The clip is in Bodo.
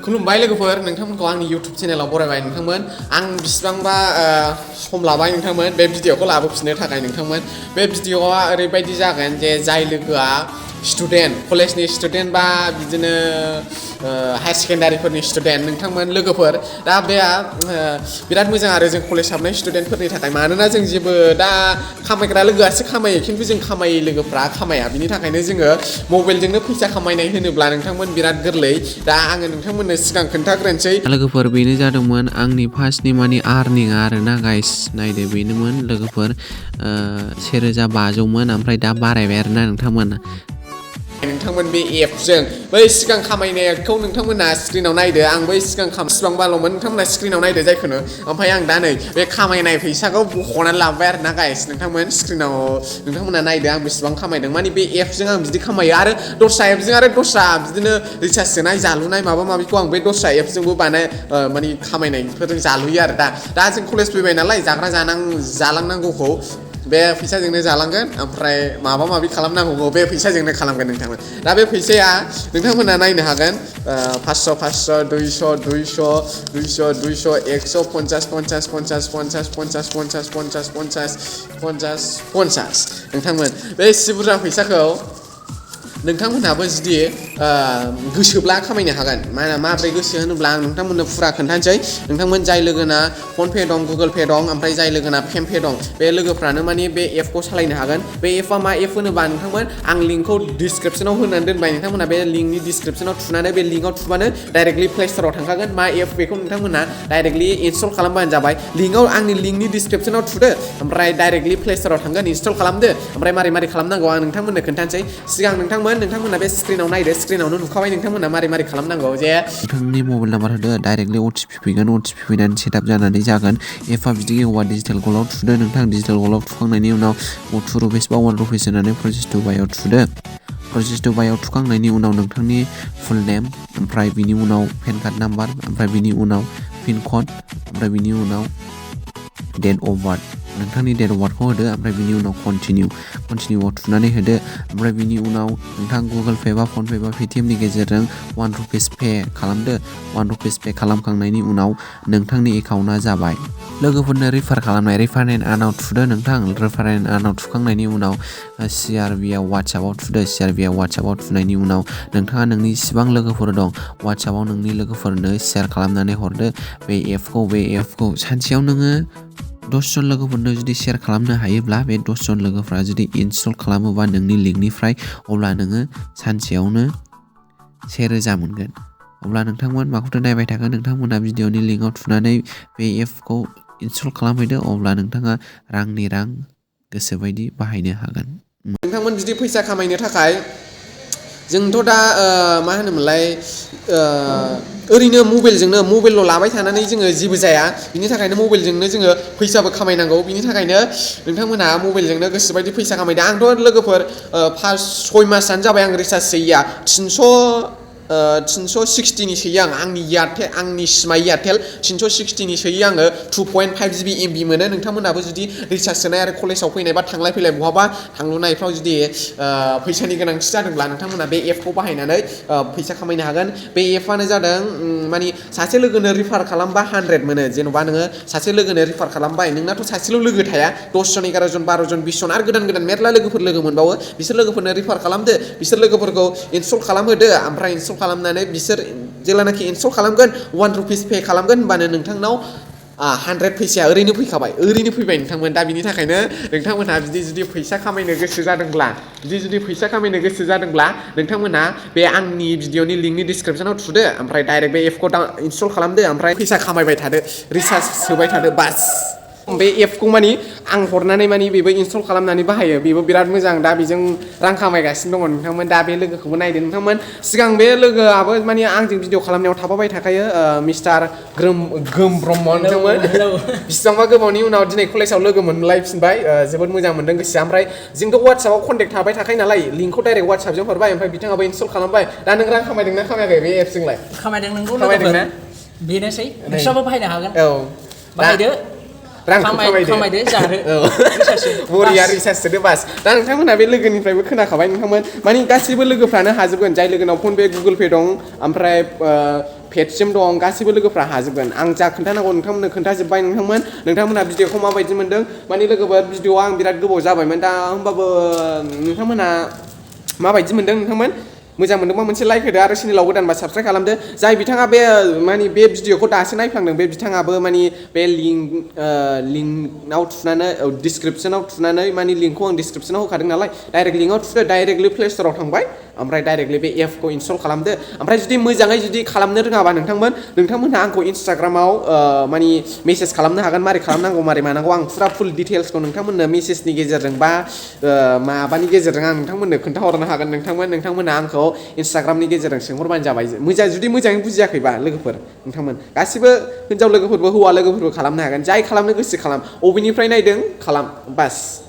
खुलुमबाय लोगोफोर नोंथांमोनखौ आंनि YouTube चेनेलाव बरायबाय नोंथांमोन आं बिसिबांबा सम लाबाय नोंथांमोन बे भिडिअखौ लाबोफिननो थाखाय नोंथांमोन बे भिडिअआ ओरैबायदि जागोन जे जाय लोगोआ स्टुडेन्ट कलेजनि स्टुडेन्ट बा बिदिनो हायार सेकेन्डारिफोरनि स्टुडेन्ट नोंथांमोन लोगोफोर दा बे बिराद मोजां आरो जों कलेज हाबनाय स्टुडेन्टफोरनि थाखाय मानोना जों जेबो दा खामायग्रा लोगोआसो खामायो खिन्थु जों खामायै लोगोफ्रा खामाया बिनि थाखायनो जोङो मबाइलजोंनो फैसा खामायनाय होनोब्ला नोंथांमोन बिराद गोरलै दा आङो नोंथांमोननो सिगां खोन्थाग्रोनोसै लोगोफोर बेनो जादोंमोन आंनि फार्स्टनि मानि आर्निंआ आरोना गाइस नायदो बेनोमोन लोगोफोर 1500 ओमफ्राय दा बारायबाय आरोना नोंथांमोन बे एपजों बै सिगां खामायनायखौ नोंथांमोना स्क्रिनाव नायदो आं बै सिगां बेसेबांबाल'मोन नोंथांमोना स्क्रिनाव नायदो जायखौनो ओमफ्राय आं दा नै बे खामायनाय फैसाखौ बख'नानै लाबाय आरोना गाइस नोंथांमोन स्क्रिनाव नोंथांमोना नायदो आं बेसेबां खामायदों मानि बे एपजों आं बिदि खामायो आरो दस्रा एपजों आरो दस्रा बिदिनो रिचार्ज सोनाय जालुनाय माबा माबिखौ आं बे दस्रा एपजोंबो मानि खामायनायफोरजों जालुयो आरो दा जों कलेज फैबाय नालाय जालांनांगौखौ बे फैसाजोंनो जालांगोन ओमफ्राय माबा माबि खालामनांगौ बे फैसाजोंनो खालामगोन नोंथांमोन दा बे फैसाया नोंथांमोना नायनो हागोन 500 200 100 50 नोंथांमोन बे एसे बुरजा फैसाखौ नोंथांमोनहाबो जुदि गोसोब्ला खामायनो हागोन माबोरै गोसो होनोब्ला आं नोंथांमोननो फुरा खोन्थानोसै नोंथांमोन जाय लोगोना फनपे दं गुगोल पे दं ओमफ्राय जाय लोगोना पेमपे दं बे लोगोफ्रानो मानि बे एपखौ सालायनो हागोन बे एपआ मा एप होनोबा नोंथांमोन आं लिंकखौ डिसक्रिपसनाव होनानै दोनबाय नोंथांमोना बे लिंकनि डिसक्रिपसनाव थुनानै बे लिंकआव थुबानो डाइरेक्टलि प्ले स्ट'राव थांखागोन मा एप बेखौ नोंथांमोना डाइरेक्टलि इनस्टल खालामबानो जाबाय आंनि लिंकनि डिसक्रिपसनाव थुदो ओमफ्राय डाइरेक्टलि प्ले स्ट'राव थांगोन इनस्टल खालामदो ओमफ्राय मारै खालामनांगौ आं नोंथांमोननो खोन्थानोसै सिगां नोंथांमोना बे स्क्रिनाव नायदो स्क्रिनावनो नुखाबाय नोंथांमोना मारै खालामनांगौ जे नोंथांनि मबाइल नाम्बार होदो डाइरेक्टलि OTP फैगोन OTP फैनानै सेटआप जानानै जागोन एपआ बिदि एवा डिजिटेल गलाव थुदो नोंथां डिजिटेल गलाव थुखांनायनि उनाव 2 रुपिस बा 1 रुपिस होनानै प्रसेस टु बायआव थुदो प्रसेस टु बायआव थुखांनायनि उनाव नोंथांनि फुल नेम ओमफ्राय बिनि उनाव पेन कार्ड नाम्बार ओमफ्राय बिनि उनाव पिन कड ओमफ्राय बिनि उनाव डेट अफ बार्थ नोंथांनि डेट अफ बार्थखौ होदो ओमफ्राय बिनि उनाव कन्टिनिउआव थुनानै होदो ओमफ्राय बिनि उनाव नोंथां गुगोल पे बा फनपे बा पेटिएमनि गेजेरजों 1 रुपिस पे खालामदो 1 रुपिस पे खालामखांनायनि उनाव नोंथांनि एकाउन्टआ जाबाय लोगोफोरनो रिफार खालामनाय रिफार एन्ड आर्नआव थुदो नोंथां रिफार एन्ड आर्नआव थुखांनायनि उनाव CRBआव वाट्सएपआव थुदो CRBआव वाट्सएपआव थुनायनि उनाव नोंथाङा नोंनि जेसेबां लोगोफोर दं वाट्सएपआव नोंनि लोगोफोरनो शेयार खालामनानै हरदो बे एपखौ सानसेयाव नोङो 10 जन लोगोफोरनो जुदि शेयार खालामनो हायोब्ला बे 10 जन लोगोफ्रा जुदि इनस्टल खालामोबा नोंनि लिंकनिफ्राय अब्ला नोङो सानसेयावनो 1000 मोनगोन अब्ला नोंथांमोन माखौथो नायबाय थागोन नोंथांमोना भिडिअनि लिंकआव थुनानै बे एपखौ इनस्टल खालामहैदो अब्ला नोंथाङा रांनि रां गोसोबायदि बाहायनो हागोन नोंथांमोन बिदि फैसा खामायनो थाखाय जोंथ' दा मा होनोमोनलाय ओरैनो मबाइलल' लाबाय थानानै जोङो जेबो जाया बिनि थाखायनो मबाइलजोंनो जोङो फैसाबो खामायनांगौ बिनि थाखायनो नोंथांमोनहा मबाइलजोंनो गोसोबायदि फैसा खामायदो आंथ' लोगोफोर 6 मासानो जाबाय आं रिचार्ज सोयैया 360नि सोयो आंनि सिमा एयारटेल 360नि सोयो आङो 2.5 GB MB मोनो नोंथांमोनहाबो जुदि रिचार्ज सोनाय आरो कलेजाव फैनाय बा थांलाय फैलाय बहाबा थांलुनायफ्राव जुदि फैसानि गोनांथि जादोंब्ला नोंथांमोना बे एपखौ बाहायनानै फैसा खामायनो हागोन बे एपआनो जादों मानि सासे लोगोनो रिफार खालामबा 100 मोनो जेन'बा नोङो सासे लोगोनो रिफार खालामबाय नोंनाथ' सासेल' लोगो थाया 10 जन 11 जन 12 जन 20 जन आरो गोदान मेरला लोगोफोर लोगो मोनबावो बिसोर लोगोफोरनो रिफार खालामदो बिसोर लोगोफोरखौ इनस्टल खालामहोदो ओमफ्राय इनस्टल खालामनानै बिसोर जेब्लानाखि इनस्टल खालामगोन 1 रुपिस पे खालामगोन होनबानो नोंथांनाव 100 फैसाया ओरैनो फैबाय नोंथांमोन दा बिनि थाखायनो नोंथांमोनहा जुदि फैसा खामायनो गोसो जादोंब्ला नोंथांमोनहा बे आंनि भिडिअनि लिंकनि डिसक्रिपसनाव थुदो ओमफ्राय डाइरेक्ट बे एपखौ इनस्टल खालामदो ओमफ्राय फैसा खामायबाय थादो रिचार्ज सोबाय थादो बास बे एपखौ मानि आं हरनानै मानि बेबो इनस्टल खालामनानै बाहायो बेबो बिराद मोजां दा बेजों रां खामायगासिनो दङ नोंथांमोन दा बे लोगोखौबो नायदो नोंथांमोन सिगां बे लोगोआबो मानि आंजों भिडिअ खालामनायाव थाफाबाय थाखायो मिस्टार गोम ब्रह्म नोंथांमोन बिसिबांबा गोबावनि उनाव दिनै कलेजाव लोगो मोनलायफिनबाय जोबोद मोजां मोनदों गोसोआ ओमफ्राय जोंथ' वाट्सएपआव कन्टेक्ट थाबाय थाखायो नालाय लिंकखौ डाइरेक्ट वाट्सएपजों हरबाय ओमफ्राय बिथाङाबो इनस्टल खालामबाय दा नों रां खामायदोंना खामायाखै बे एपजोंलाय खामायदों नोंगौ बेनोसै नोंस्राबो बाहायनो हागोन औ बाहायदो रांखौ खामायदो जादो बरिया रिसार्ज सोदो बास दा नोंथांमोना बे लोगोनिफ्रायबो खोनाखाबाय नोंथांमोन माने गासैबो लोगोफ्रानो हाजोबगोन जाय लोगोनाव फन पे गुगल पे दं ओमफ्राय पेटिएम दं गासैबो लोगोफ्रा हाजोबगोन आं जा खोन्थानांगौ नोंथांमोननो खोन्थाजोब्बाय नोंथांमोना भिडिअखौ माबायदि मोन्दों माने लोगोफोर भिडिअआ आं बिराद गोबाव जाबायमोन दा होमबाबो नोंथांमोना माबायदि मोन्दों नोंथांमोन मोजां मोनदोंबा मोनसे लाइक होदो आरो चेनेलाव गोदानबा साबसक्राइब खालामदो जाय बिथाङा बे माने बे भिडिअखौ दासो नायफ्लांदों बे बिथाङाबो माने बे लिंकआव थुनानै डिसक्रिपसनाव थुनानै माने लिंकखौ आं डिसक्रिपसनाव होखादों नालाय डाइरेक्ट लिंकआव थुदो डाइरेक्टलि प्ले स्ट'राव थांबाय ओमफ्राय डाइरेक्टलि बे एपखौ इनस्टल खालामदो ओमफ्राय जुदि मोजाङै जुदि खालामनो रोङाबा नोंथांमोनहा आंखौ इन्सटाग्रामाव माने मेसेज खालामनो हागोन मारै खालामनांगौ मारै मानांगौ आं फुरा फुल डिटेल्सखौ नोंथांमोननो मेसेजनि गेजेरजों बा माबानि गेजेरजों आं नोंथांमोननो खोन्थाहरनो हागोन नोंथांमोना आंखौ इन्सटाग्रामनि गेजेरजों सोंहरबानो जाबाय जुदि मोजाङै बुजियाखैबा लोगोफोर नोंथांमोन गासिबो हिन्जाव लोगोफोरबो हौवा लोगोफोरबो खालामनो हागोन जाय खालामनो गोसो खालाम अबेनिफ्राय नायदों खालाम बास